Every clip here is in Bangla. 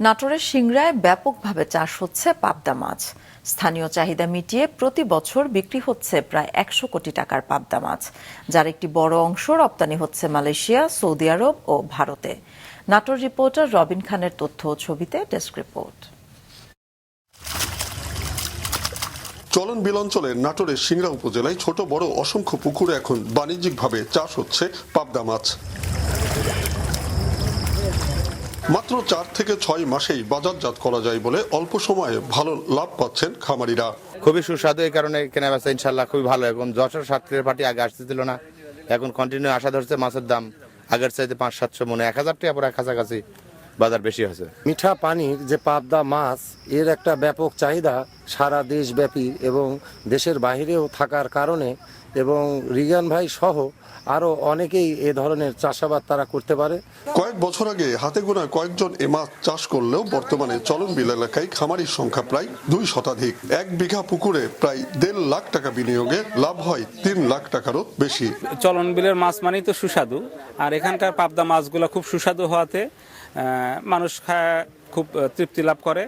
নাটোরের সিংড়ায় ব্যাপকভাবে চাষ হচ্ছে পাবদা মাছ। স্থানীয় চাহিদা মিটিয়ে প্রতি বছর বিক্রি হচ্ছে প্রায় ১০০ কোটি টাকার পাবদা মাছ, যার একটি বড় অংশ রপ্তানি হচ্ছে মালয়েশিয়া, সৌদি আরব ও ভারতে। নাটোর রিপোর্টার রবিন খানের তথ্য ও ছবিতে ডেস্ক রিপোর্ট। চলন বিল অঞ্চলের নাটোরের সিংড়া উপজেলায় ছোট বড় অসংখ্য পুকুরে এখন বাণিজ্যিকভাবে চাষ হচ্ছে পাবদা মাছ। মাত্র 4 থেকে 6 মাসেই বাজারজাত করা যায় বলে অল্প সময়ে ভালো লাভ পাচ্ছেন খামারিরা। খুবই সুস্বাদু, এই কারণে কেনা বেচা ইনশাল্লাহ খুবই ভালো। এখন যশোর সাতক্ষীরার পার্টি আগে আসতেছিল না, এখন কন্টিনিউ আসা ধরছে। মাছের দাম আগের চাইতে 500-700 মনে 1000 টাকা পরে কাছাকাছি বাজার বেশি হয়েছে। মিঠা পানির যে পাবদা মাছ, এর একটা ব্যাপক চাহিদা সারা দেশব্যাপী এবং দেশের বাইরেও থাকার কারণে, এবং রিগান ভাই সহ আরো অনেকেই এ ধরনের চাষাবাদ তারা করতে পারে। কয়েক বছর আগে হাতে গোনা কয়েকজন এ মাছ চাষ করলেও বর্তমানে চলন বিল এলাকায় খামারির সংখ্যা প্রায় 2 শতাধিক। 1 বিঘা পুকুরে প্রায় 1.5 লাখ টাকা বিনিয়োগে লাভ হয় 3 লাখ টাকারও বেশি। চলন বিলের মাছ মানেই তো সুস্বাদু, আর এখানকার পাবদা মাছগুলো খুব সুস্বাদু হওয়াতে মানুষ খায় খুব তৃপ্তি লাভ করে,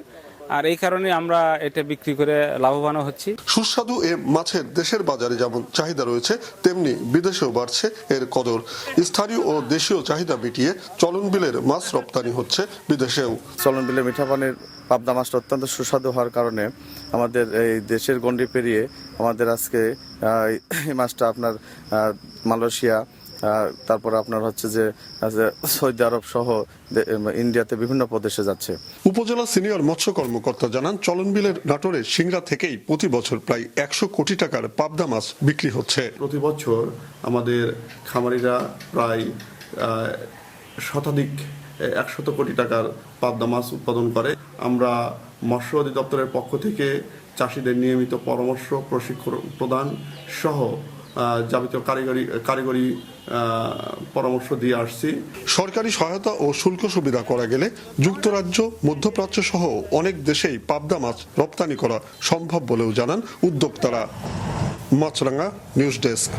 আর এই কারণে আমরা এটা বিক্রি করে লাভবান হচ্ছি। সুস্বাদু এ মাছের দেশের বাজারে যেমন চাহিদা রয়েছে, তেমনি বিদেশেও বাড়ছে এর কদর। স্থানীয় ও দেশীয় চাহিদা মিটিয়ে চলন বিলের মাছ রপ্তানি হচ্ছে বিদেশেও। চলন বিলের মিঠা পানির পাবদা মাছটা অত্যন্ত সুস্বাদু হওয়ার কারণে আমাদের এই দেশের গণ্ডি পেরিয়ে আমাদের আজকে এই মাছটা আপনার মালয়েশিয়া, তারপর আপনার হচ্ছে যে সৌদি আরব সহ ইন্ডিয়াতে বিভিন্ন প্রদেশে যাচ্ছে। উপজেলা সিনিয়র মৎস্য কর্মকর্তা জানান, চলন বিলের নাটোরের সিংড়া থেকেই প্রতি বছর প্রায় 100 কোটি টাকার পাবদা মাছ বিক্রি হচ্ছে। প্রতি বছর আমাদের খামারিরা প্রায় শতাধিক 100 কোটি টাকার পাবদা মাছ উৎপাদন করে। আমরা মৎস্য অধিদপ্তরের পক্ষ থেকে চাষিদের নিয়মিত পরামর্শ, প্রশিক্ষণ প্রদান সহ যাবতীয় কারিগরি পরামর্শ দিয়ে আসছি। সরকারি সহায়তা ও শুল্ক সুবিধা করা গেলে যুক্তরাজ্য, মধ্যপ্রাচ্য সহ অনেক দেশেই পাবদা মাছ রপ্তানি করা সম্ভব বলেও জানান উদ্যোক্তারা। মাছরাঙা নিউজ ডেস্ক।